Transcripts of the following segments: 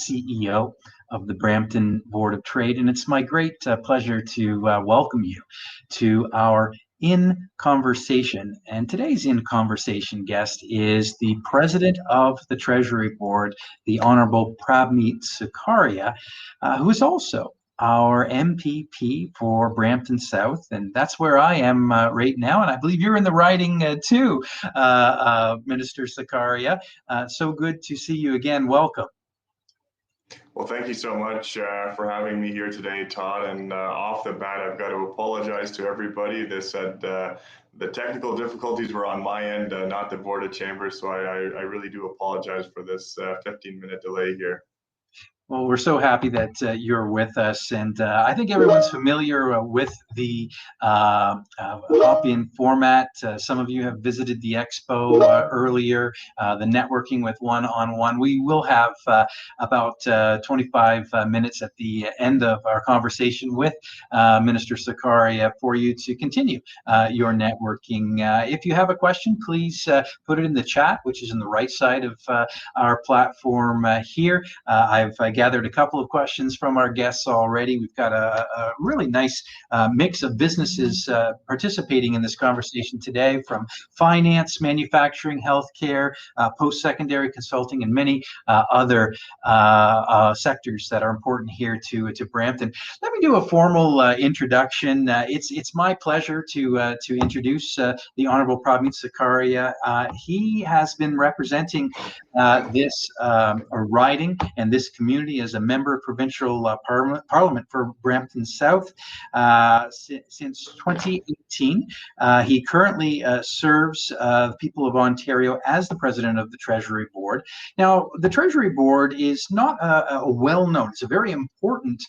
CEO of the Brampton Board of Trade, and it's my great pleasure to welcome you to our In Conversation. And today's In Conversation guest is the President of the Treasury Board, the Honorable Prabmeet Sarkaria, who is also our MPP for Brampton South, and that's where I am right now. And I believe you're in the riding too, Minister Sarkaria. So good to see you again. Welcome. Well, thank you so much for having me here today, Todd. And off the bat, I've got to apologize to everybody. They said the technical difficulties were on my end, not the Board of Chambers. So I really do apologize for this 15-minute delay here. Well, we're so happy that you're with us, and I think everyone's familiar with the hop-in format. Some of you have visited the expo earlier, the networking with one-on-one. We will have about 25 minutes at the end of our conversation with Minister Sarkaria for you to continue your networking. If you have a question, please put it in the chat, which is on the right side of our platform here. I've gathered a couple of questions from our guests already. We've got a really nice mix of businesses participating in this conversation today, from finance, manufacturing, healthcare, post-secondary consulting, and many other sectors that are important here to Brampton. Let me do a formal introduction. It's my pleasure to introduce the Honorable Prabmeet Sarkaria. He has been representing this riding and this community as a member of provincial parliament for Brampton South since 2018. He currently serves the people of Ontario as the president of the Treasury Board. Now, the Treasury Board is not a well-known, it's a very important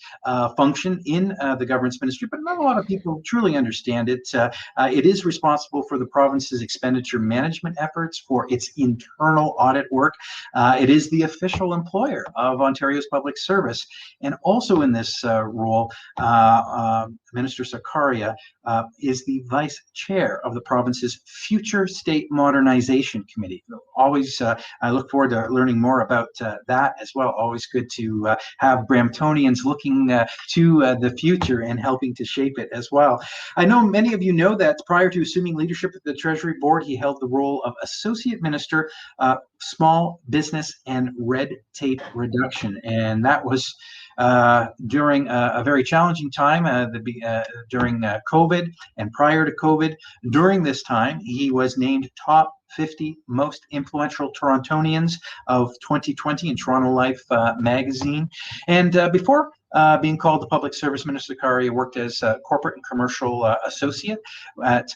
function in the government's ministry, but not a lot of people truly understand it. It is responsible for the province's expenditure management efforts, for its internal audit work. It is the official employer of Ontario's public service. And also in this role, Minister Sarkaria is the vice chair of the province's Future State Modernization Committee. Always, I look forward to learning more about that as well. Always good to have Bramptonians looking to the future and helping to shape it as well. I know many of you know that prior to assuming leadership at the Treasury Board, he held the role of Associate Minister, Small Business and Red Tape Reduction. And that was during a very challenging time during COVID and prior to COVID. During this time, he was named top 50 most influential Torontonians of 2020 in Toronto Life magazine. And before being called the Public Service Minister, Sarkaria worked as a corporate and commercial associate at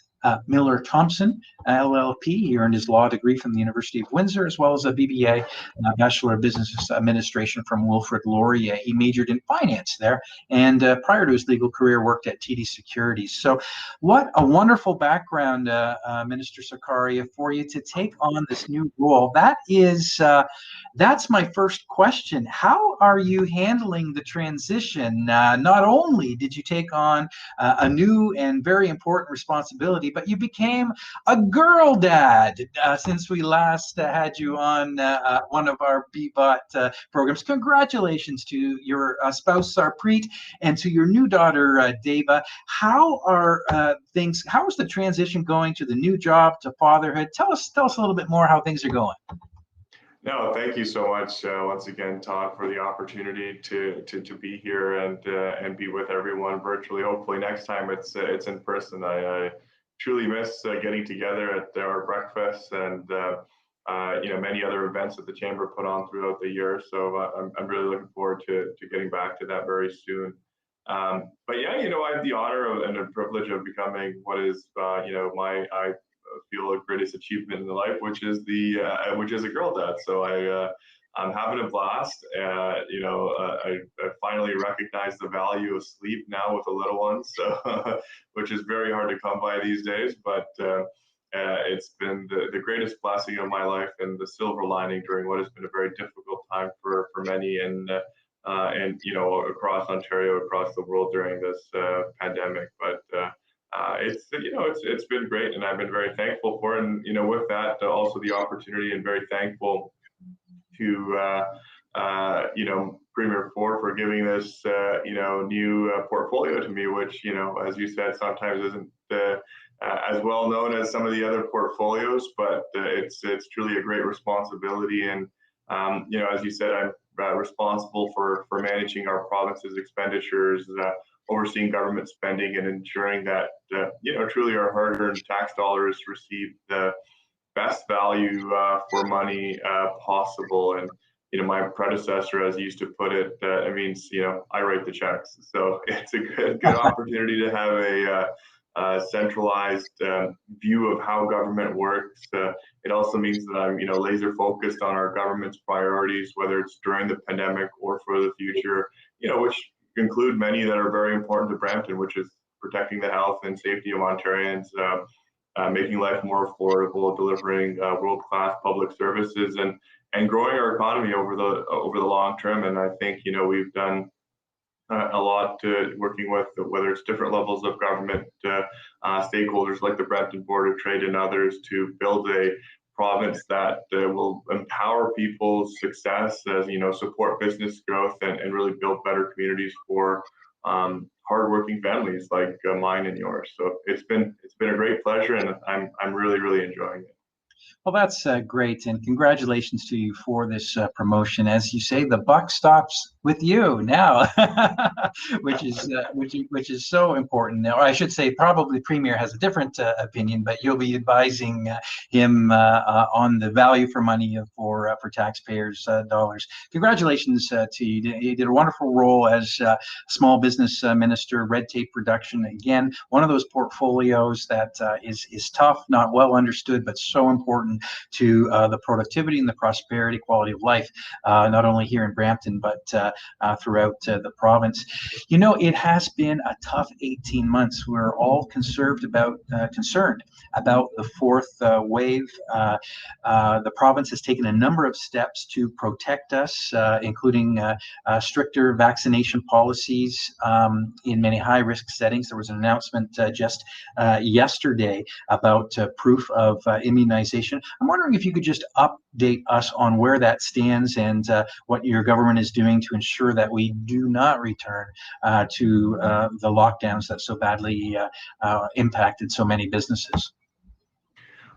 Miller Thompson LLP. He earned his law degree from the University of Windsor, as well as a BBA, Bachelor of Business Administration from Wilfrid Laurier. He majored in finance there, and prior to his legal career, worked at TD Securities. So what a wonderful background, Minister Sarkaria, for you to take on this new role. That's my first question. How are you handling the transition? Not only did you take on a new and very important responsibility, but you became a girl dad since we last had you on one of our BBOT programs. Congratulations to your spouse Sarpreet and to your new daughter Deva. How are things? How is the transition going to the new job, to fatherhood? Tell us a little bit more how things are going. No, thank you so much once again, Todd, for the opportunity to be here and be with everyone virtually. Hopefully next time it's in person. I truly miss getting together at our breakfasts and many other events that the chamber put on throughout the year. So I'm really looking forward to getting back to that very soon. But yeah, I have the honor and the privilege of becoming what is I feel the greatest achievement in the life, which is a girl dad. So I'm having a blast. I finally recognize the value of sleep now with the little ones, so which is very hard to come by these days. But it's been the greatest blessing of my life and the silver lining during what has been a very difficult time for many and across Ontario, across the world during this pandemic. But it's been great, and I've been very thankful for it. And with that, also the opportunity, and very thankful to Premier Ford for giving this, new portfolio to me, which, as you said, sometimes isn't as well known as some of the other portfolios, but it's truly a great responsibility. And, as you said, I'm responsible for managing our province's expenditures, overseeing government spending, and ensuring that, truly our hard-earned tax dollars receive the best value for money possible. And my predecessor, as he used to put it, it means I write the checks. So it's a good opportunity to have a centralized view of how government works. It also means that I'm laser focused on our government's priorities, whether it's during the pandemic or for the future. Which include many that are very important to Brampton, which is protecting the health and safety of Ontarians. Making life more affordable, delivering world-class public services, and growing our economy over the long term. And I think we've done a lot working with whether it's different levels of government, stakeholders like the Brampton Board of Trade and others, to build a province that will empower people's success, as support business growth, and really build better communities for hardworking families like mine and yours. So it's been a great pleasure, and I'm really enjoying it. Well, that's great, and congratulations to you for this promotion. As you say, the buck stops with you now, which is so important. Now, I should say, probably Premier has a different opinion, but you'll be advising him on the value for money for taxpayers' dollars. Congratulations to you. You did a wonderful role as small business minister, red tape reduction. Again, one of those portfolios that is tough, not well understood, but so important to the productivity and the prosperity, quality of life, not only here in Brampton, but throughout the province. It has been a tough 18 months. We're all concerned about the fourth wave. The province has taken a number of steps to protect us, including stricter vaccination policies in many high-risk settings. There was an announcement just yesterday about proof of immunization. I'm wondering if you could just update us on where that stands and what your government is doing to ensure that we do not return to the lockdowns that so badly impacted so many businesses.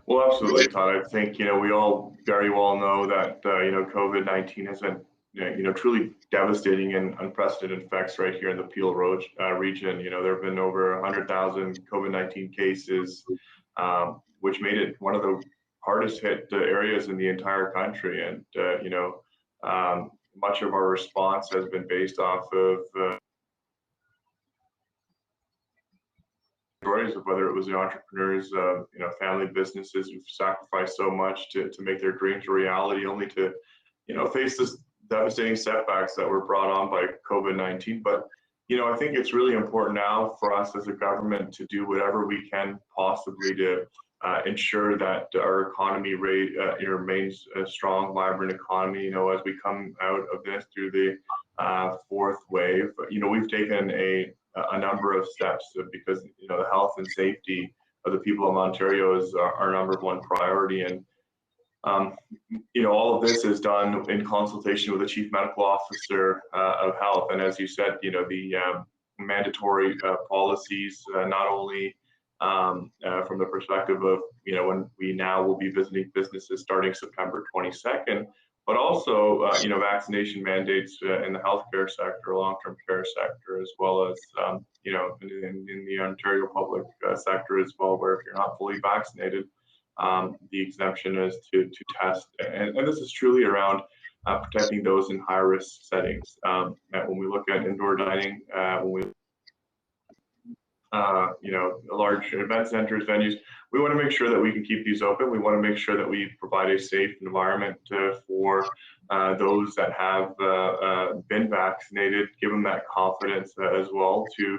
Well, absolutely, Todd. I think we all very well know that COVID-19 has been truly devastating and unprecedented effects right here in the Peel Road region. There have been over 100,000 COVID-19 cases, which made it one of the hardest hit areas in the entire country. And much of our response has been based off of stories of whether it was the entrepreneurs, family businesses who've sacrificed so much to make their dreams a reality, only to face this devastating setbacks that were brought on by COVID-19. But I think it's really important now for us as a government to do whatever we can possibly to ensure that our economy remains a strong, vibrant economy. As we come out of this through the fourth wave, we've taken a number of steps because the health and safety of the people of Ontario is our number one priority. And all of this is done in consultation with the Chief Medical Officer of Health. And as you said, the mandatory policies, not only from the perspective of when we now will be visiting businesses starting September 22nd, but also vaccination mandates in the healthcare sector, long-term care sector, as well as in the Ontario public sector as well, where if you're not fully vaccinated, the exemption is to test. And this is truly around protecting those in high-risk settings. When we look at indoor dining, when we large event centers, venues, we want to make sure that we can keep these open. We want to make sure that we provide a safe environment for those that have been vaccinated, give them that confidence as well to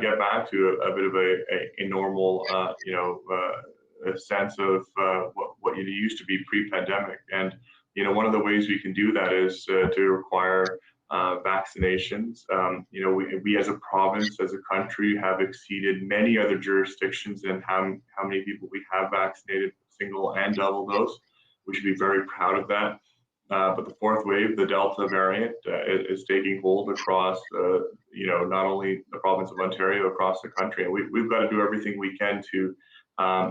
get back to a bit of a normal, a sense of what you used to be pre-pandemic. And one of the ways we can do that is to require vaccinations. We as a province, as a country, have exceeded many other jurisdictions in how many people we have vaccinated, single and double dose. We should be very proud of that. But the fourth wave, the Delta variant, is taking hold across, not only the province of Ontario, across the country. And we've got to do everything we can to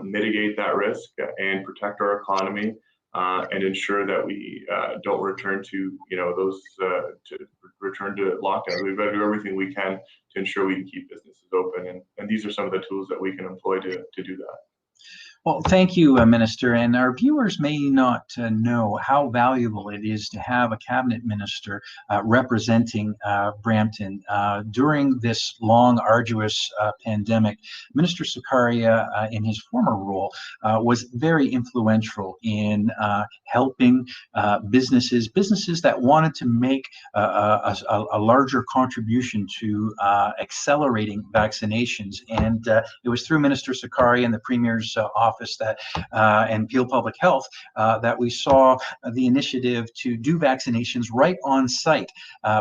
mitigate that risk and protect our economy, and ensure that we don't return to, to return to lockdowns. We've got to do everything we can to ensure we can keep businesses open. And these are some of the tools that we can employ to do that. Well, thank you, Minister. And our viewers may not know how valuable it is to have a cabinet minister representing Brampton. During this long, arduous pandemic, Minister Sarkaria, in his former role, was very influential in helping businesses that wanted to make a larger contribution to accelerating vaccinations. And it was through Minister Sarkaria and the Premier's office that and Peel Public Health that we saw the initiative to do vaccinations right on site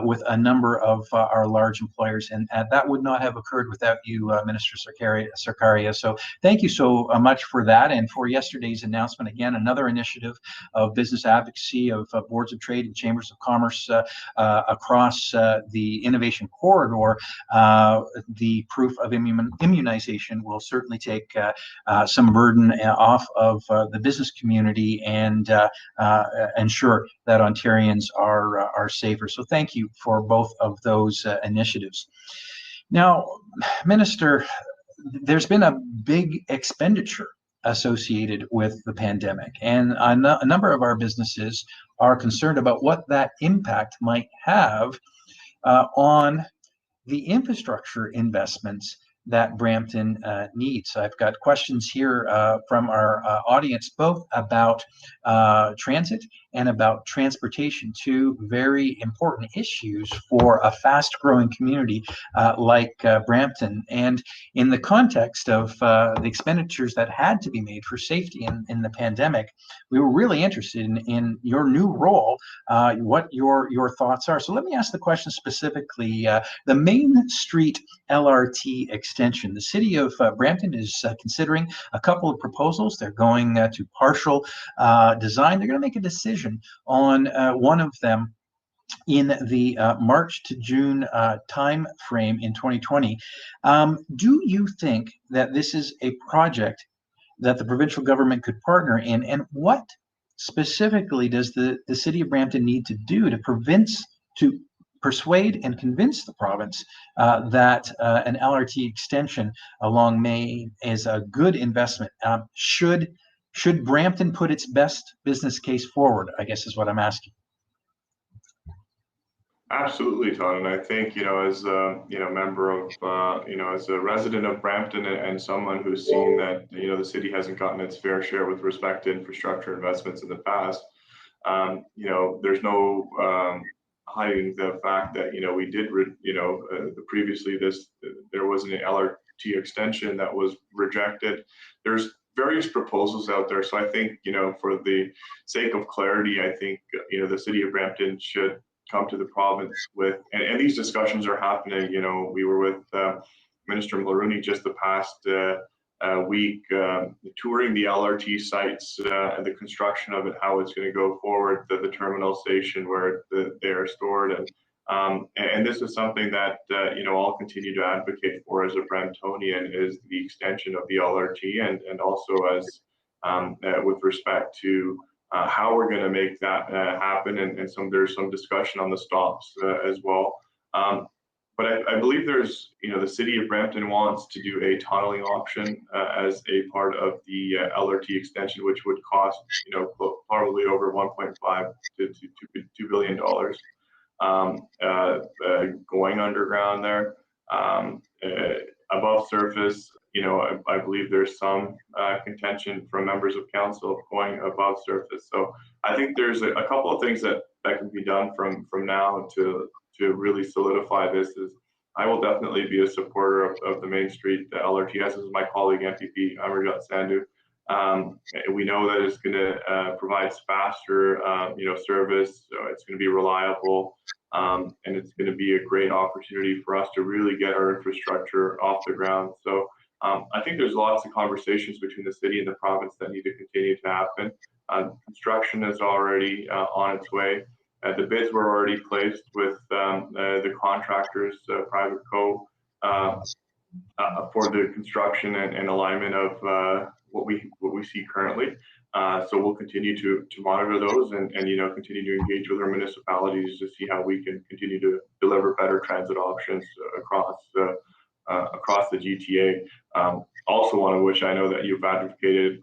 with a number of our large employers, and that would not have occurred without you, Minister Sarkaria. So thank you so much for that, and for yesterday's announcement. Again, another initiative of business advocacy of boards of trade and chambers of commerce across the innovation corridor. The proof of immunization will certainly take some burden off of the business community and ensure that Ontarians are safer. So thank you for both of those initiatives. Now, Minister, there's been a big expenditure associated with the pandemic, and a number of our businesses are concerned about what that impact might have on the infrastructure investments that Brampton needs. I've got questions here from our audience, both about transit and about transportation, two very important issues for a fast-growing community like Brampton. And in the context of the expenditures that had to be made for safety in the pandemic, we were really interested in your new role, what your thoughts are. So let me ask the question specifically. The Main Street LRT extension. The city of Brampton is considering a couple of proposals. They're going to partial design. They're going to make a decision on one of them in the March to June time frame in 2020. Do you think that this is a project that the provincial government could partner in, and what specifically does the city of Brampton need to do to persuade and convince the province that an LRT extension along Main is a good investment? Should Brampton put its best business case forward, I guess is what I'm asking. Absolutely, Todd. And I think, as a, member of, as a resident of Brampton and someone who's seen that, the city hasn't gotten its fair share with respect to infrastructure investments in the past, there's no hiding the fact that, we did, previously there was an LRT extension that was rejected. There's various proposals out there. So I think, for the sake of clarity, I think, the city of Brampton should come to the province with, and these discussions are happening. We were with Minister Mulroney just the past week, touring the LRT sites and the construction of it, how it's going to go forward, the terminal station where they are stored. And this is something that, I'll continue to advocate for as a Bramptonian, is the extension of the LRT, and also as with respect to how we're going to make that happen, and there's some discussion on the stops as well. But I believe there's, the city of Brampton wants to do a tunneling option as a part of the LRT extension, which would cost, probably over $1.5 to $2 billion going underground there. Above surface, I believe there's some contention from members of council of going above surface. So I think there's a couple of things that can be done from now to really solidify this. Is I will definitely be a supporter of the Main Street, the LRT, as is my colleague MPP Amarjot Sandhu. We know that it's going to provide faster, service. So it's going to be reliable, and it's going to be a great opportunity for us to really get our infrastructure off the ground. So I think there's lots of conversations between the city and the province that need to continue to happen. Construction is already on its way. The bids were already placed with the contractors, private co, for the construction and alignment of what we see currently. So we'll continue to monitor those and continue to engage with our municipalities to see how we can continue to deliver better transit options across the GTA. Also, one of which I know that you've advocated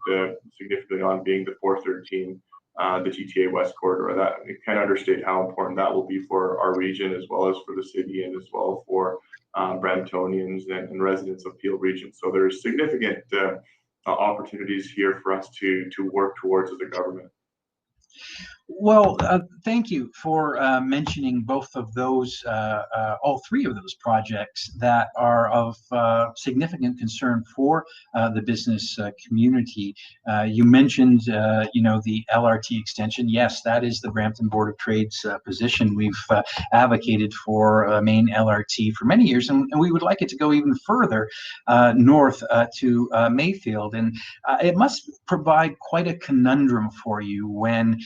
significantly on being the 413, the GTA West Corridor. That you can't understate how important that will be for our region, as well as for the city, and as well for Bramptonians and residents of Peel Region. So there's significant opportunities here for us to work towards as a government. Well, thank you for mentioning both of those, all three of those projects that are of significant concern for the business community. You mentioned, the LRT extension. Yes, that is the Brampton Board of Trade's position. We've advocated for a main LRT for many years, and we would like it to go even further north to Mayfield. And it must provide quite a conundrum for you when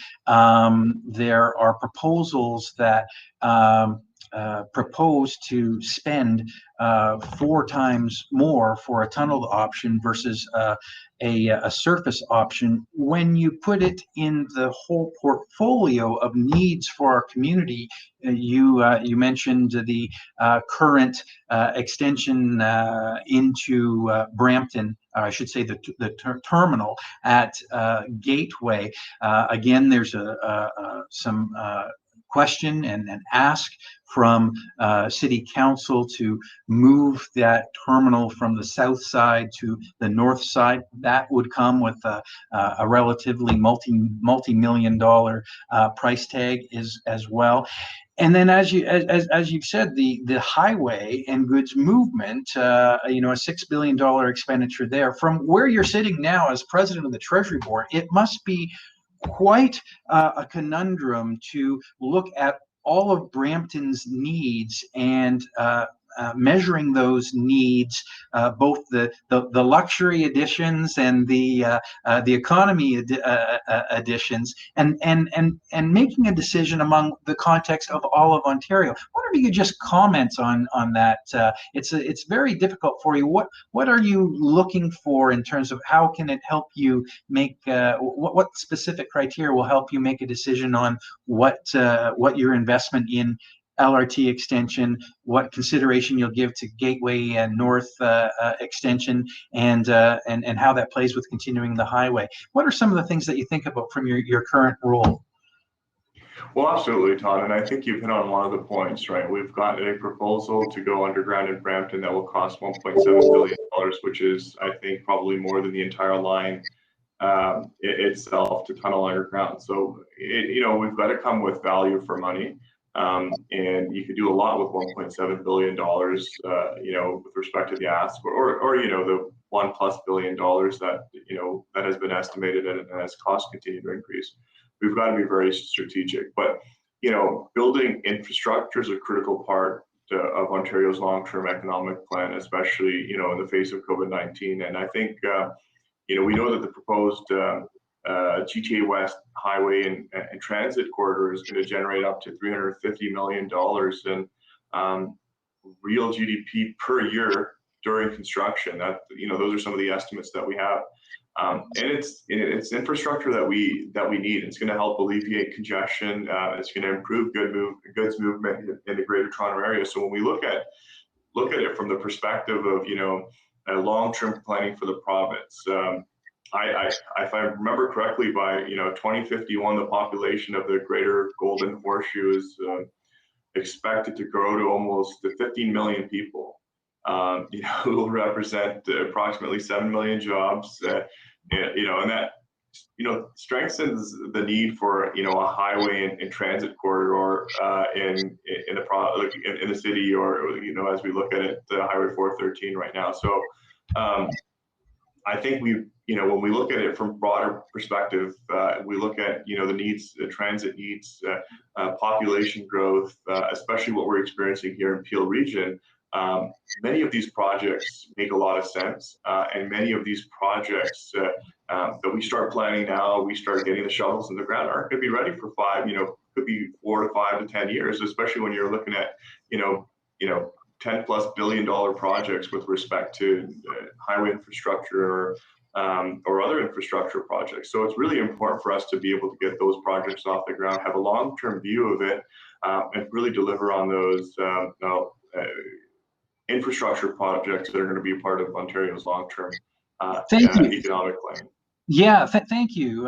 there are proposals that propose to spend 4 times more for a tunnel option versus a surface option. When you put it in the whole portfolio of needs for our community, you mentioned the current extension into Brampton. I should say the terminal at Gateway. Again, there's some question and an ask from City Council to move that terminal from the south side to the north side. That would come with a relatively multi-million-dollar price tag as well. And then, as you've said, the highway and goods movement, a $6 billion expenditure there. From where you're sitting now as president of the Treasury Board, it must be quite a conundrum to look at all of Brampton's needs and measuring those needs, both the luxury additions and the economy additions, and making a decision among the context of all of Ontario. I wonder if you could just comment on that. It's very difficult for you. What are you looking for in terms of how can it help you make what specific criteria will help you make a decision on what your investment in LRT extension, what consideration you'll give to Gateway and North extension, and how that plays with continuing the highway? What are some of the things that you think about from your current role? Well, absolutely, Todd, and I think you've hit on one of the points, right? We've got a proposal to go underground in Brampton that will cost $1.7 billion, which is, I think, probably more than the entire line itself to tunnel underground. So, we've got to come with value for money. And you could do a lot with $1.7 billion, with respect to the ask, or the $1+ billion that has been estimated, and as costs continue to increase, we've got to be very strategic. But building infrastructure is a critical part of Ontario's long-term economic plan, especially in the face of COVID-19. And I think we know that the proposed GTA West highway and transit corridor is going to generate up to $350 million in real GDP per year during construction. That those are some of the estimates that we have, and it's infrastructure that we need. It's going to help alleviate congestion. It's going to improve goods movement in the Greater Toronto Area. So when we look at it from the perspective of long-term planning for the province. If I remember correctly, by 2051, the population of the Greater Golden Horseshoe is expected to grow to almost 15 million people. Who will represent approximately 7 million jobs. And that strengthens the need for a highway and transit corridor in the city, or as we look at it, Highway 413 right now. So I think when we look at it from a broader perspective, we look at the needs, the transit needs, population growth, especially what we're experiencing here in Peel Region. Many of these projects make a lot of sense, and many of these projects that we start planning now, we start getting the shovels in the ground, aren't going to be ready for could be 4 to 5 to 10 years, especially when you're looking at, 10+ billion-dollar projects with respect to highway infrastructure or other infrastructure projects. So it's really important for us to be able to get those projects off the ground, have a long-term view of it, and really deliver on those infrastructure projects that are going to be a part of Ontario's long-term economic plan. Yeah, thank you.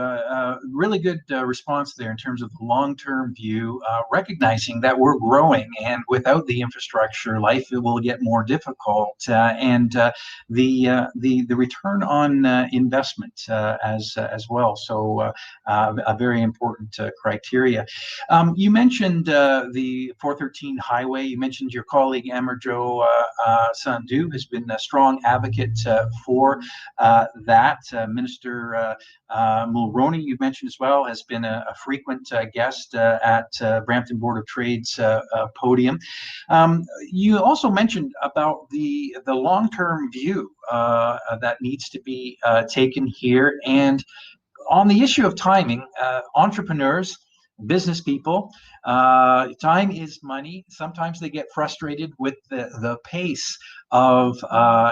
Really good response there in terms of the long-term view, recognizing that we're growing, and without the infrastructure, life will get more difficult, and the return on investment as well. So a very important criteria. You mentioned the 413 highway. You mentioned your colleague Amarjo Sandhu has been a strong advocate for that. Minister Mulroney, you mentioned as well, has been a frequent guest at Brampton Board of Trade's podium. You also mentioned about the long-term view that needs to be taken here. And on the issue of timing, entrepreneurs, business people, time is money. Sometimes they get frustrated with the pace of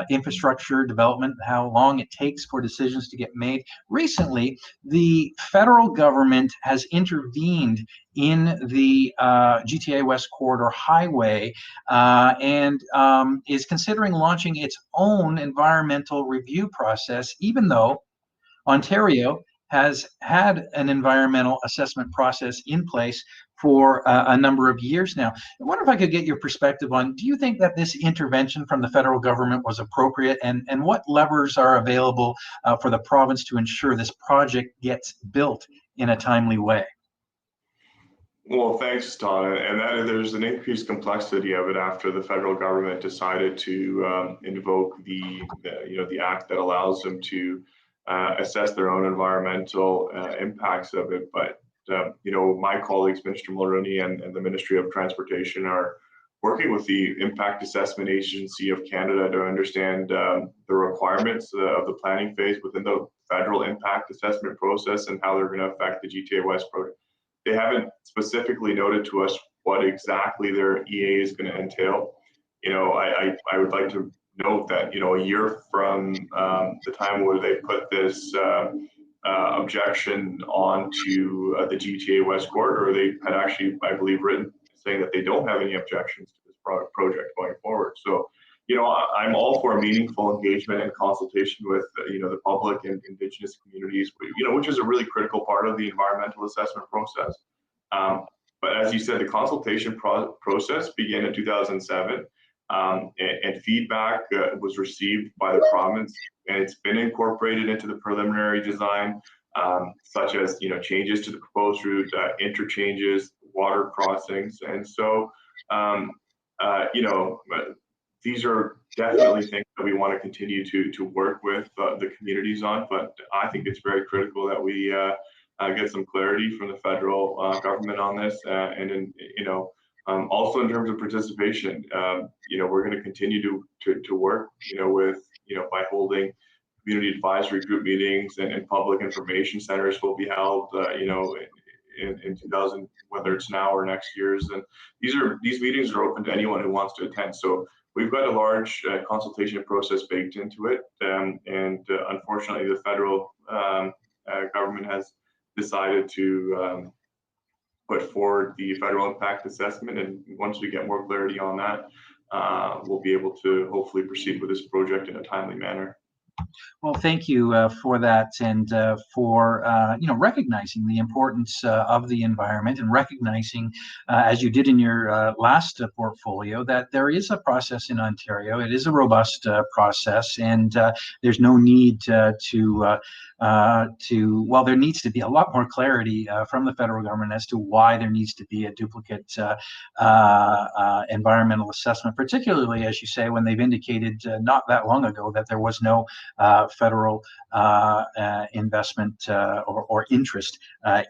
infrastructure development, how long it takes for decisions to get made. Recently, the federal government has intervened in the GTA West Corridor Highway and is considering launching its own environmental review process, even though Ontario has had an environmental assessment process in place for a number of years now. I wonder if I could get your perspective on, do you think that this intervention from the federal government was appropriate, and what levers are available for the province to ensure this project gets built in a timely way? Well, thanks, Todd. And there's an increased complexity of it after the federal government decided to invoke the act that allows them to assess their own environmental impacts of it. But my colleagues, Minister Mulroney and the Ministry of Transportation, are working with the Impact Assessment Agency of Canada to understand the requirements of the planning phase within the federal impact assessment process and how they're going to affect the GTA West project. They haven't specifically noted to us what exactly their EA is going to entail. I would like to note that a year from the time where they put this objection onto the GTA West Corridor, they had actually, I believe, written saying that they don't have any objections to this project going forward. So, I'm all for meaningful engagement and consultation with the public and Indigenous communities, which is a really critical part of the environmental assessment process. But as you said, the consultation process began in 2007. And feedback was received by the province, and it's been incorporated into the preliminary design, such as changes to the proposed route, interchanges, water crossings, and so these are definitely things that we want to continue to work with the communities on. But I think it's very critical that we get some clarity from the federal government on this, and also in terms of participation, we're going to continue to work, by holding community advisory group meetings and public information centers will be held, in 2000, whether it's now or next year's. And these meetings are open to anyone who wants to attend. So we've got a large consultation process baked into it, and unfortunately, the federal government has decided to put forward the federal impact assessment, and once we get more clarity on that, we'll be able to hopefully proceed with this project in a timely manner. Well, thank you for that, and for recognizing the importance of the environment, and recognizing, as you did in your last portfolio, that there is a process in Ontario. It is a robust process, and there's no need well, there needs to be a lot more clarity from the federal government as to why there needs to be a duplicate environmental assessment, particularly, as you say, when they've indicated not that long ago that there was no federal investment or interest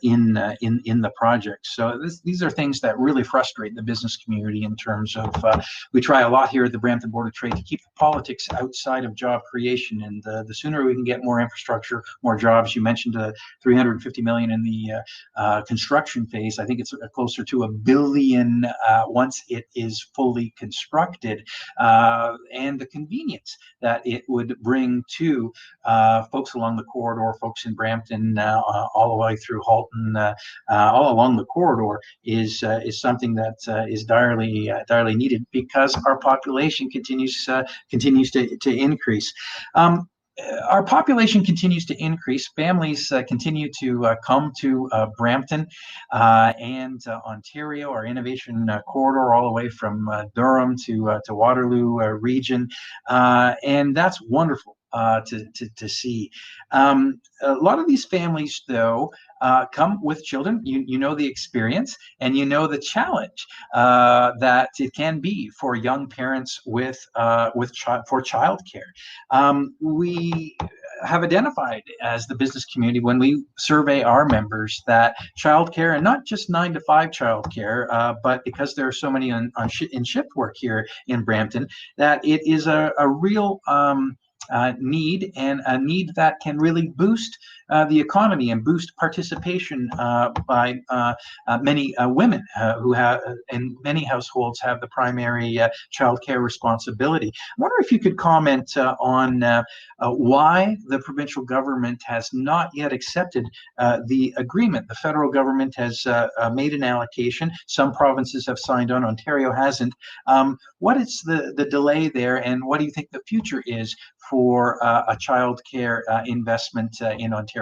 in the project. So these are things that really frustrate the business community in terms of we try a lot here at the Brampton Board of Trade to keep the politics outside of job creation, and the sooner we can get more infrastructure, more jobs. You mentioned $350 million in the construction phase. I think it's closer to $1 billion once it is fully constructed, and the convenience that it would bring to folks along the corridor, folks in Brampton, all the way through Halton, all along the corridor is something that is direly needed because our population continues to increase. Our population continues to increase. Families continue to come to Brampton and Ontario, our innovation corridor, all the way from Durham to Waterloo region, and that's wonderful to see. A lot of these families, though, come with children. You know the experience, and you know the challenge that it can be for young parents for childcare. We have identified as the business community when we survey our members that childcare, and not just 9 to 5 childcare, but because there are so many in shift work here in Brampton, that it is a real need, and a need that can really boost the economy and boost participation by many women who have, in many households, have the primary child care responsibility. I wonder if you could comment on why the provincial government has not yet accepted the agreement. The federal government has made an allocation. Some provinces have signed on. Ontario hasn't. What is the delay there, and what do you think the future is for a child care investment in Ontario?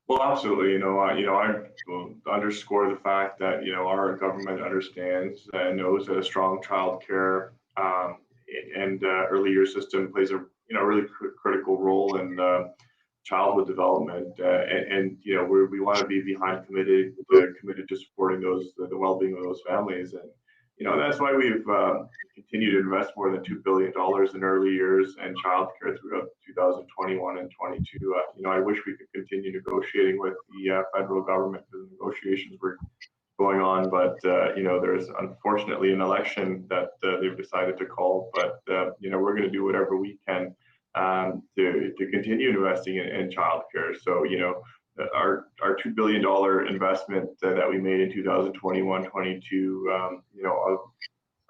Well, absolutely. I will underscore the fact that our government understands and knows that a strong child care and early years system plays a really critical role in childhood development, and we want to be committed to supporting the well-being of those families, and that's why we've continued to invest more than $2 billion in early years and childcare throughout 2021 and 22. I wish we could continue negotiating with the federal government because the negotiations were going on, but there's unfortunately an election that they've decided to call. But we're going to do whatever we can to continue investing in childcare. So our $2 billion investment that we made in 2021-22,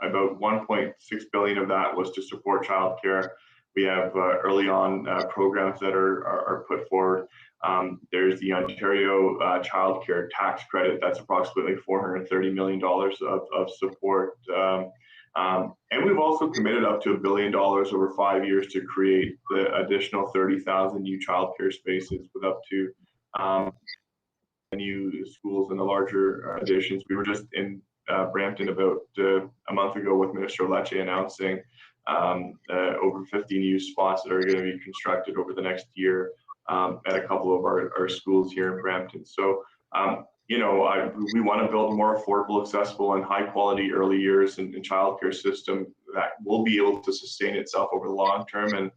about $1.6 billion of that was to support childcare. We have early on programs that are put forward. There's the Ontario childcare tax credit. That's approximately $430 million of support. And we've also committed up to $1 billion over 5 years to create the additional 30,000 new childcare spaces, with up to new schools and the larger additions. We were just in Brampton about a month ago with Minister Lecce announcing over 50 new spots that are going to be constructed over the next year at a couple of our schools here in Brampton. So, we want to build a more affordable, accessible, and high-quality early years and childcare system that will be able to sustain itself over the long term. And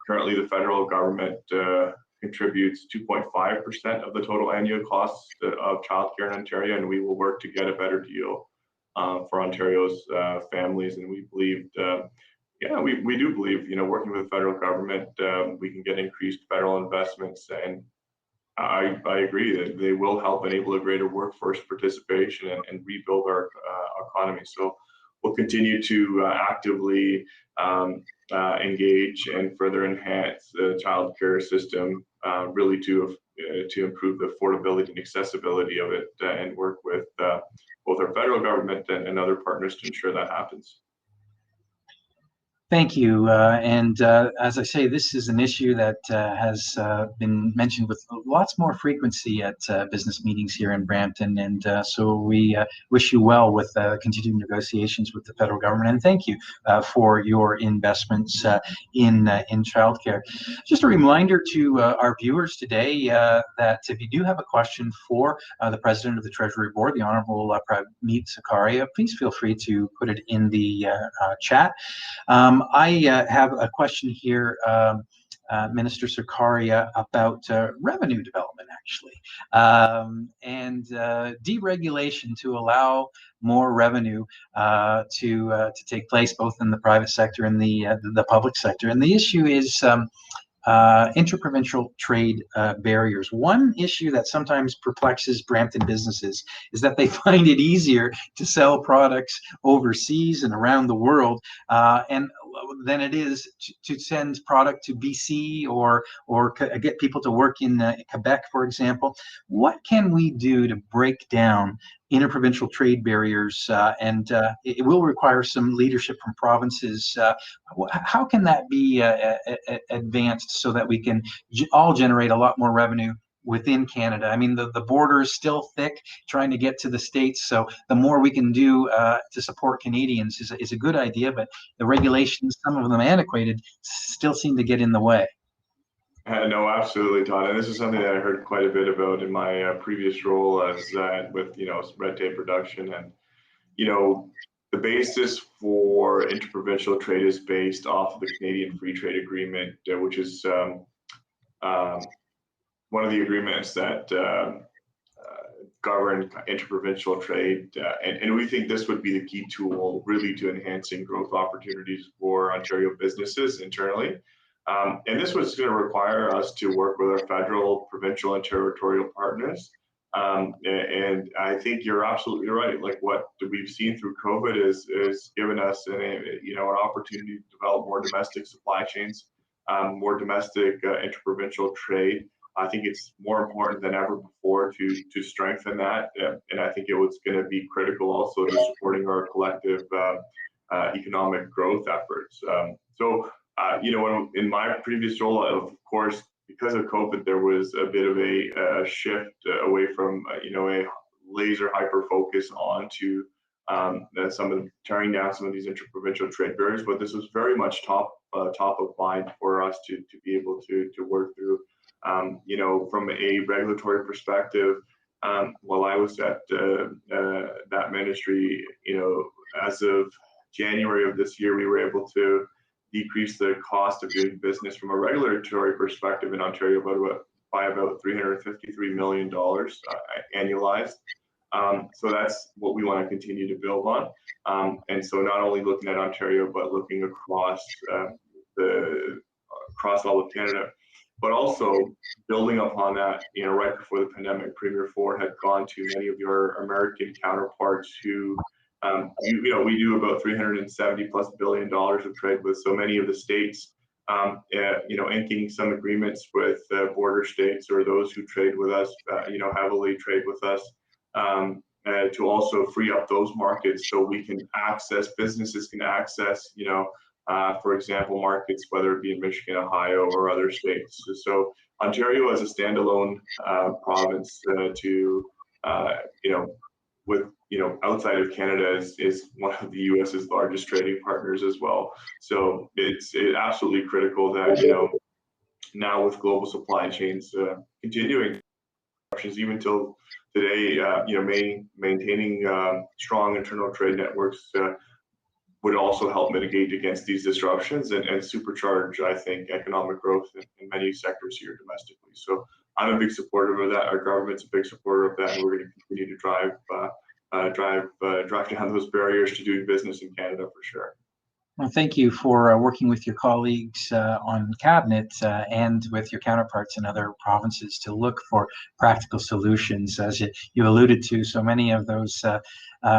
currently the federal government contributes 2.5% of the total annual costs of childcare in Ontario, and we will work to get a better deal for Ontario's families. And we believed, we do believe, working with the federal government, we can get increased federal investments, and I agree that they will help enable a greater workforce participation and rebuild our economy. So we'll continue to actively engage and further enhance the child care system, really to improve the affordability and accessibility of it, and work with both our federal government and other partners to ensure that happens. Thank you. And as I say, this is an issue that has been mentioned with lots more frequency at business meetings here in Brampton. And so we wish you well with continued negotiations with the federal government. And thank you for your investments in childcare. Just a reminder to our viewers today that if you do have a question for the President of the Treasury Board, the Honourable Prabmeet Sarkaria, please feel free to put it in the chat. I have a question here, Minister Sarkaria, about revenue development, actually, and deregulation to allow more revenue to take place both in the private sector and the public sector. And the issue is interprovincial trade barriers. One issue that sometimes perplexes Brampton businesses is that they find it easier to sell products overseas and around the world and than it is to send product to BC or get people to work in Quebec, for example. What can we do to break down interprovincial trade barriers, and it will require some leadership from provinces. How can that be advanced so that we can all generate a lot more revenue within Canada? I mean, the border is still thick trying to get to the States, so the more we can do to support Canadians is a good idea, but the regulations, some of them antiquated, still seem to get in the way. No, absolutely, Todd. And this is something that I heard quite a bit about in my previous role as with red tape reduction. And the basis for interprovincial trade is based off of the Canadian Free Trade Agreement, which is one of the agreements that govern interprovincial trade. And we think this would be the key tool really to enhancing growth opportunities for Ontario businesses internally. And this was going to require us to work with our federal, provincial, and territorial partners. And I think you're absolutely right. Like what we've seen through COVID is given us an opportunity to develop more domestic supply chains, more domestic interprovincial trade. I think it's more important than ever before to strengthen that. And I think it was going to be critical also to supporting our collective economic growth efforts. In my previous role, of course, because of COVID, there was a bit of a shift away from a laser hyper focus onto tearing down some of these interprovincial trade barriers. But this was very much top of mind for us to be able to work through. From a regulatory perspective, while I was at that ministry, as of January of this year, we were able to decrease the cost of doing business from a regulatory perspective in Ontario by about $353 million annualized. So that's what we want to continue to build on. And so not only looking at Ontario, but looking across all of Canada, but also building upon that. Right before the pandemic, Premier Ford had gone to many of your American counterparts who we do about $370+ billion of trade with so many of the states, inking some agreements with border states or those who trade with us, heavily trade with us, to also free up those markets so businesses can access, for example, markets, whether it be in Michigan, Ohio, or other states. So Ontario as a standalone province outside of Canada is one of the U.S.'s largest trading partners as well. So it's absolutely critical that, now with global supply chains continuing even till today, maintaining strong internal trade networks would also help mitigate against these disruptions and supercharge, I think, economic growth in many sectors here domestically. So I'm a big supporter of that. Our government's a big supporter of that, and we're going to continue to drive down those barriers to doing business in Canada for sure. Well, thank you for working with your colleagues on cabinet and with your counterparts in other provinces to look for practical solutions. As you alluded to, so many of those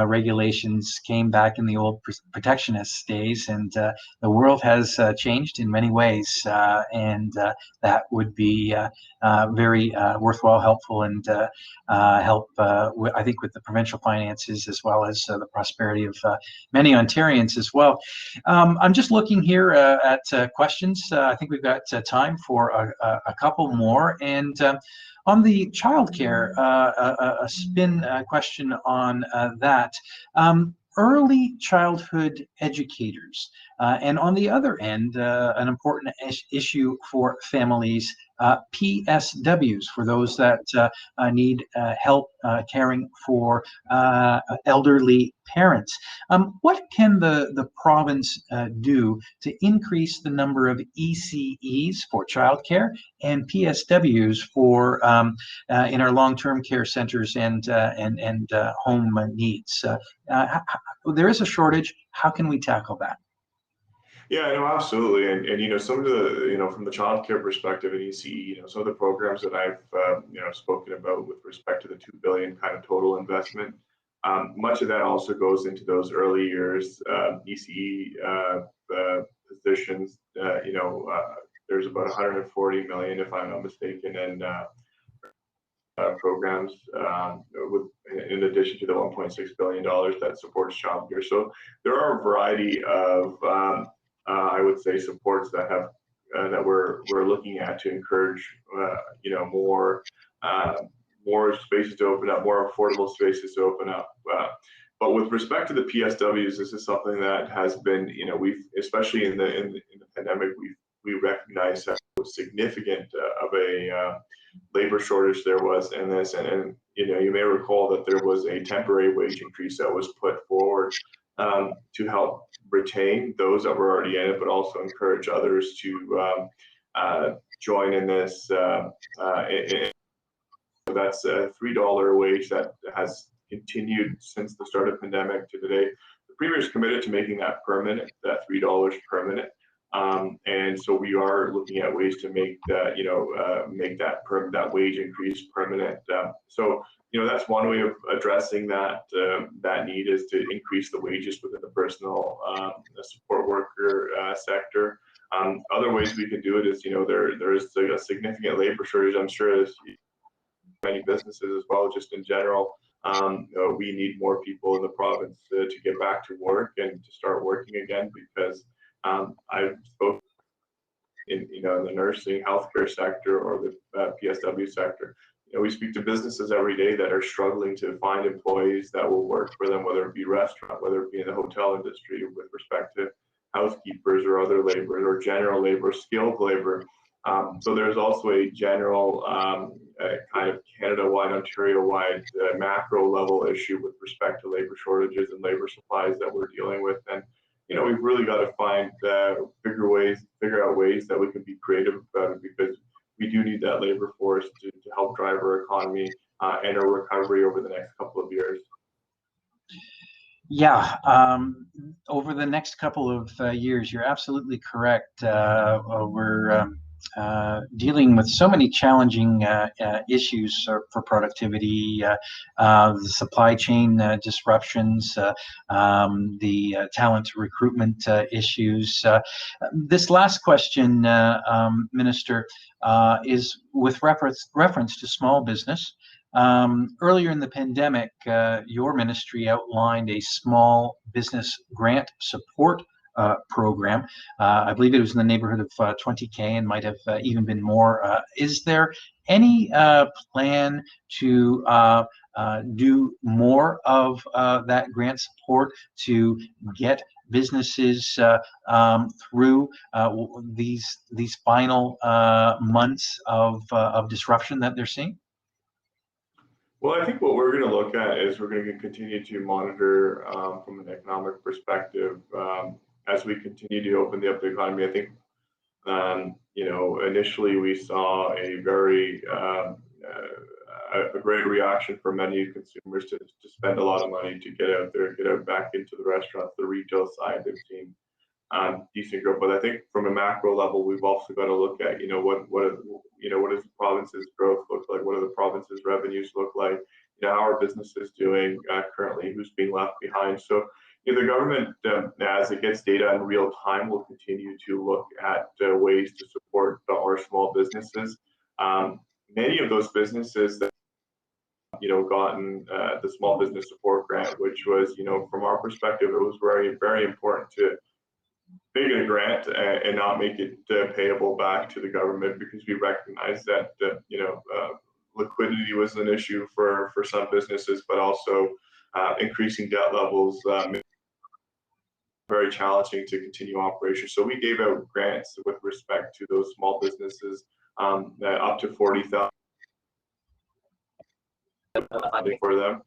regulations came back in the old protectionist days, and the world has changed in many ways, and that would be very worthwhile, helpful, and help, I think, with the provincial finances as well as the prosperity of many Ontarians as well. I'm just looking here at questions. I think we've got time for a couple more. And on the childcare, a spin question on that. Early childhood educators, And on the other end, an important issue for families, PSWs, for those that need help caring for elderly parents. What can the province do to increase the number of ECEs for childcare and PSWs for in our long-term care centers and home needs? There is a shortage. How can we tackle that? Yeah, no, absolutely. And some of the, from the childcare perspective in ECE, some of the programs that I've, spoken about with respect to the 2 billion kind of total investment, much of that also goes into those early years, ECE positions. There's about 140 million, if I'm not mistaken, and programs in addition to the 1.6 billion dollars that supports childcare. So there are a variety of I would say supports that have that we're looking at to encourage more spaces to open up, more affordable spaces to open up. But with respect to the PSWs, this is something that has been, we've, especially in the pandemic, we recognize how significant of a labor shortage there was in this, and you may recall that there was a temporary wage increase that was put forward to help retain those that were already in it, but also encourage others to join in this. That's a $3 wage that has continued since the start of the pandemic to today. The Premier is committed to making that permanent, that $3 permanent. And so we are looking at ways to make that, make that wage increase permanent. So that's one way of addressing that need, is to increase the wages within the personal support worker sector. Other ways we can do it is, there is a significant labor shortage. I'm sure as many businesses as well, just in general. We need more people in the province to get back to work and to start working again, because I've spoken in the nursing, healthcare sector, or the PSW sector. We speak to businesses every day that are struggling to find employees that will work for them, whether it be restaurant, whether it be in the hotel industry, with respect to housekeepers or other laborers or general labor, skilled labor. So there's also a general kind of Canada-wide, Ontario-wide macro level issue with respect to labor shortages and labor supplies that we're dealing with. And we've really got to figure out ways that we can be creative about it, because we do need that labor force to help drive our economy and our recovery over the next couple of years. Yeah, over the next couple of years, you're absolutely correct. We're dealing with so many challenging issues for productivity, the supply chain disruptions, the talent recruitment issues. This last question, Minister, is with reference to small business. Earlier in the pandemic, your ministry outlined a small business grant support program. I believe it was in the neighborhood of $20,000 and might have even been more. Is there any plan to do more of that grant support to get businesses through these final months of disruption that they're seeing? Well, I think what we're going to look at is we're going to continue to monitor from an economic perspective as we continue to open up the economy. I think, initially we saw a very a great reaction from many consumers to spend a lot of money to get out there, get out back into the restaurants, the retail side. They've seen decent growth, but I think from a macro level, we've also got to look at what does the province's growth look like? What do the province's revenues look like? How are businesses doing currently? Who's being left behind? So the government, as it gets data in real time, will continue to look at ways to support our small businesses. Many of those businesses that gotten the small business support grant, which was from our perspective, it was very, very important to make it a grant and not make it payable back to the government, because we recognize that liquidity was an issue for some businesses, but also increasing debt levels very challenging to continue operations. So we gave out grants with respect to those small businesses, up to 40,000 for them.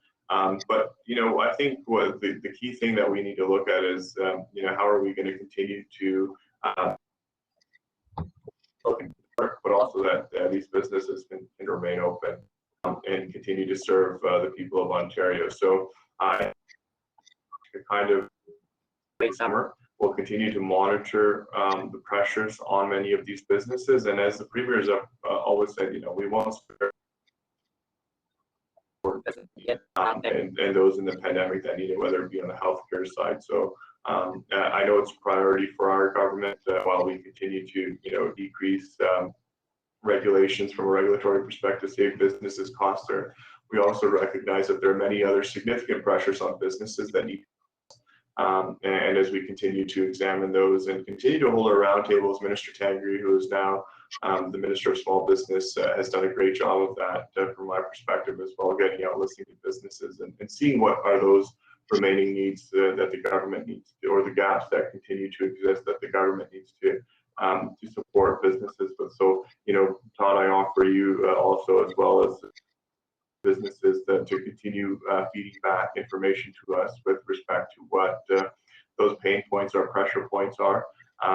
But I think what the key thing that we need to look at is how are we going to continue to work, but also that these businesses can remain open and continue to serve the people of Ontario. So kind of late summer, we'll continue to monitor the pressures on many of these businesses. And as the premiers have always said, we won't spare and those in the pandemic that need it, whether it be on the healthcare side. So I know it's a priority for our government while we continue to decrease regulations from a regulatory perspective, save businesses costs there. We also recognize that there are many other significant pressures on businesses that need and as we continue to examine those and continue to hold our roundtables, Minister Tangri, who is now the Minister of Small Business, has done a great job of that from my perspective as well, getting out, listening to businesses and seeing what are those remaining needs that the government needs to, or the gaps that continue to exist that the government needs to support businesses. But so, Todd, I offer you also, as well as businesses, to continue feeding back information to us with respect to what those pain points or pressure points are,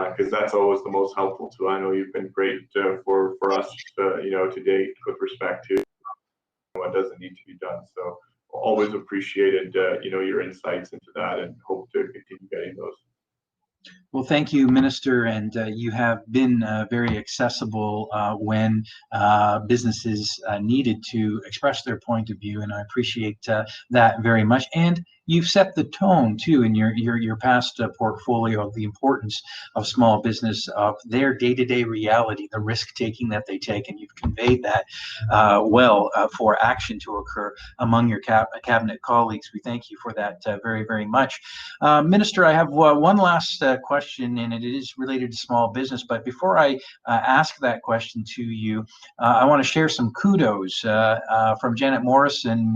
because that's always the most helpful too. I know you've been great for us, to date with respect to what doesn't need to be done. So always appreciated, your insights into that, and hope to continue getting those. Well, thank you, Minister, and you have been very accessible when businesses needed to express their point of view, and I appreciate that very much. And you've set the tone too in your past portfolio of the importance of small business, of their day-to-day reality, the risk-taking that they take, and you've conveyed that well for action to occur among your cabinet colleagues. We thank you for that very, very much. Minister, I have one last question, and it is related to small business. But before I ask that question to you, I want to share some kudos from Janet Morrison,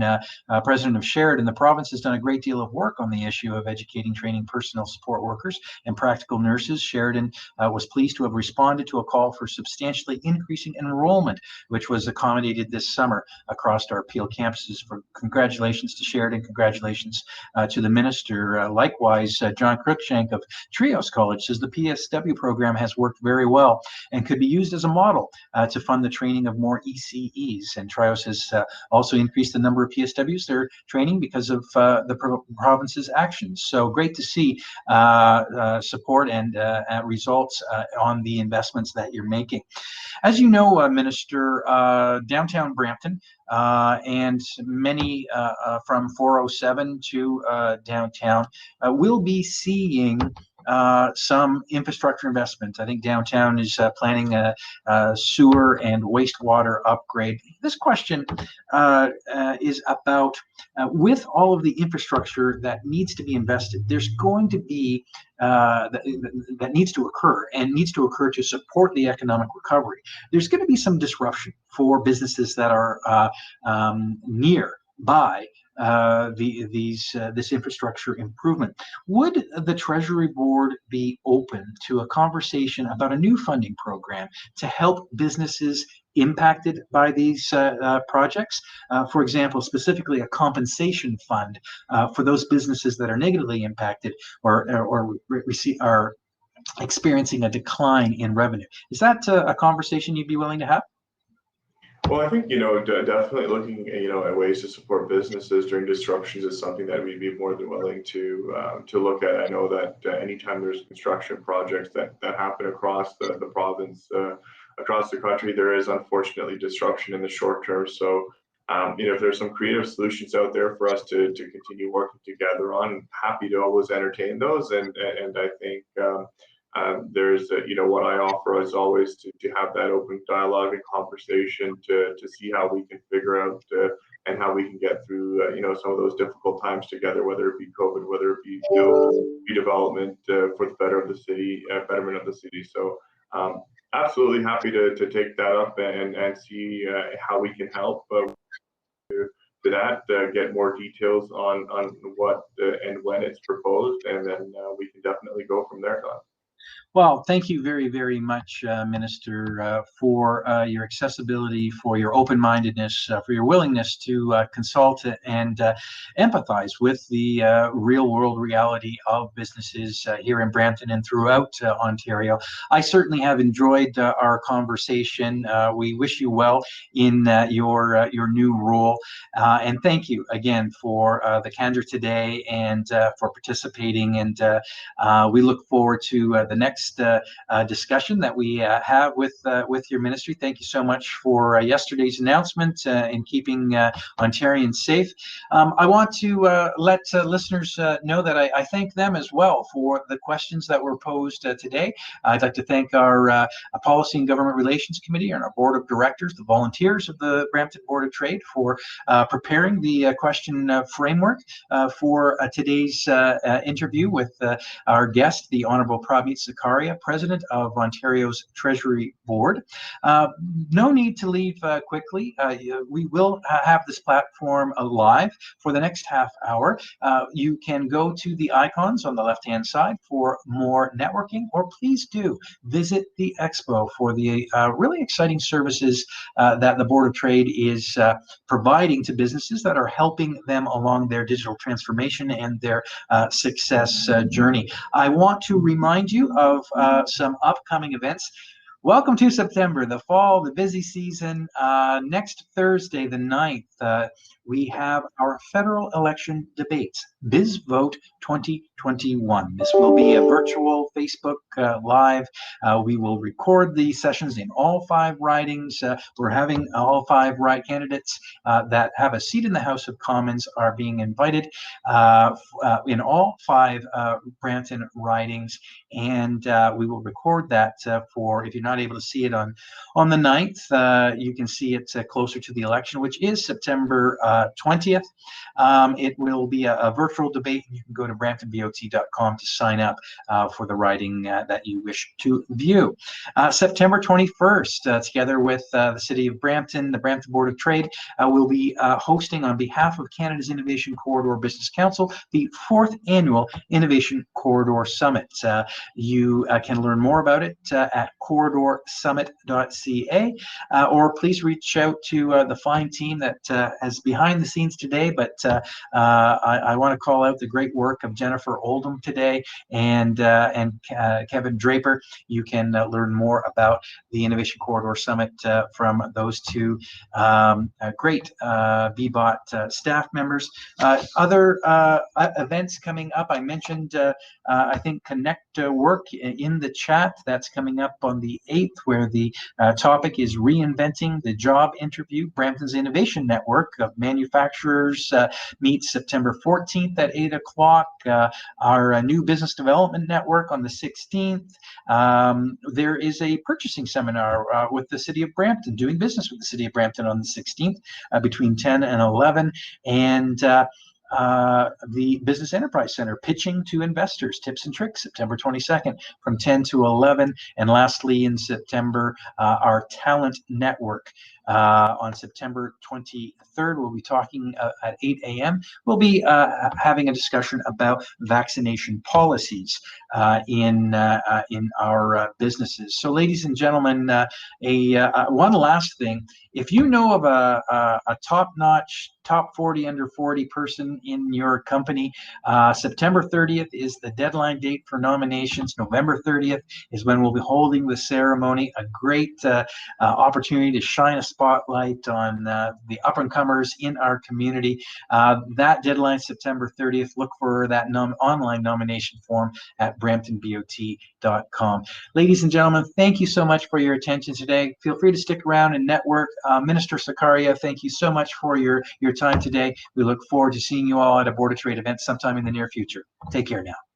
President of Sheridan. The province has done a great deal of work on the issue of educating, training personal support workers and practical nurses. Sheridan was pleased to have responded to a call for substantially increasing enrollment, which was accommodated this summer across our Peel campuses. For congratulations to Sheridan, congratulations to the minister. Likewise, John Cruikshank of Trios College says the PSW program has worked very well and could be used as a model to fund the training of more ECEs. And Trios has also increased the number of PSWs they're training because of the province's actions. So great to see support and results on the investments that you're making. As you know, Minister, downtown Brampton and many from 407 to downtown will be seeing some infrastructure investment. I think downtown is planning a sewer and wastewater upgrade. This question is about with all of the infrastructure that needs to be invested, there's going to be that needs to occur and needs to occur to support the economic recovery. There's going to be some disruption for businesses that are nearby this infrastructure improvement. Would the Treasury Board be open to a conversation about a new funding program to help businesses impacted by these projects? For example, specifically a compensation fund for those businesses that are negatively impacted or are experiencing a decline in revenue. Is that a conversation you'd be willing to have? Well, I think, definitely looking, at ways to support businesses during disruptions is something that we'd be more than willing to look at. I know that anytime there's construction projects that happen across the province, across the country, there is unfortunately disruption in the short term. So, if there's some creative solutions out there for us to continue working together on, I'm happy to always entertain those. And I think there's, what I offer is always to have that open dialogue and conversation to see how we can figure out and how we can get through, some of those difficult times together, whether it be COVID, whether it be redevelopment for the betterment of the city. So absolutely happy to take that up and see how we can help to that, get more details on what and when it's proposed. proposed, and then we can definitely go from there, Don. Well, thank you very, very much, Minister, for your accessibility, for your open-mindedness, for your willingness to consult and empathize with the real-world reality of businesses here in Brampton and throughout Ontario. I certainly have enjoyed our conversation. We wish you well in your new role, and thank you again for the candor today and for participating. And we look forward to the next discussion that we have with your ministry. Thank you so much for yesterday's announcement in keeping Ontarians safe. I want to let listeners know that I thank them as well for the questions that were posed today. I'd like to thank our Policy and Government Relations Committee and our Board of Directors, the volunteers of the Brampton Board of Trade, for preparing the question framework for today's interview with our guest, the Honourable Prabmeet Sarkaria, President of Ontario's Treasury Board. No need to leave quickly. We will have this platform live for the next half hour. You can go to the icons on the left-hand side for more networking, or please do visit the Expo for the really exciting services that the Board of Trade is providing to businesses that are helping them along their digital transformation and their success journey. I want to remind you of some upcoming events. Welcome to September, the fall, the busy season. Next Thursday, the 9th, we have our federal election debates, BizVote 2021. This will be a virtual Facebook Live. We will record the sessions in all 5 ridings. We're having all 5 candidates that have a seat in the House of Commons are being invited in all 5 Brampton ridings, and we will record that for, if you're not able to see it on the 9th, you can see it closer to the election, which is September 20th. It will be a virtual debate. You can go to bramptonbot.com to sign up for the riding that you wish to view. September 21st, together with the City of Brampton, the Brampton Board of Trade, will be hosting on behalf of Canada's Innovation Corridor Business Council the 4th Annual Innovation Corridor Summit. You can learn more about it at corridorsummit.ca, or please reach out to the fine team that is behind the scenes today. But I want to call out the great work of Jennifer Oldham today and Kevin Draper. You can learn more about the Innovation Corridor Summit from those two great BBOT staff members. Other events coming up, I mentioned, I think, Connect Work in the chat. That's coming up on the 8th, where the topic is reinventing the job interview. Brampton's Innovation Network of Manufacturers meets September 14th at 8 o'clock. Our new Business Development Network on the 16th. There is a purchasing seminar with the City of Brampton, doing business with the City of Brampton on the 16th between 10 and 11. And the Business Enterprise Center, Pitching to Investors, Tips and Tricks, September 22nd from 10 to 11. And lastly, in September, our Talent Network on September 23rd. We'll be talking at 8 a.m. We'll be having a discussion about vaccination policies in our businesses. So, ladies and gentlemen, one last thing. If you know of a top-notch, top 40 under 40 person in your company, September 30th is the deadline date for nominations. November 30th is when we'll be holding the ceremony. A great opportunity to shine a spotlight on the up-and-comers in our community. That deadline, September 30th. Look for that online nomination form at bramptonbot.com. Ladies and gentlemen, thank you so much for your attention today. Feel free to stick around and network. Minister Sarkaria, thank you so much for your time today. We look forward to seeing you all at a Board of Trade event sometime in the near future. Take care now.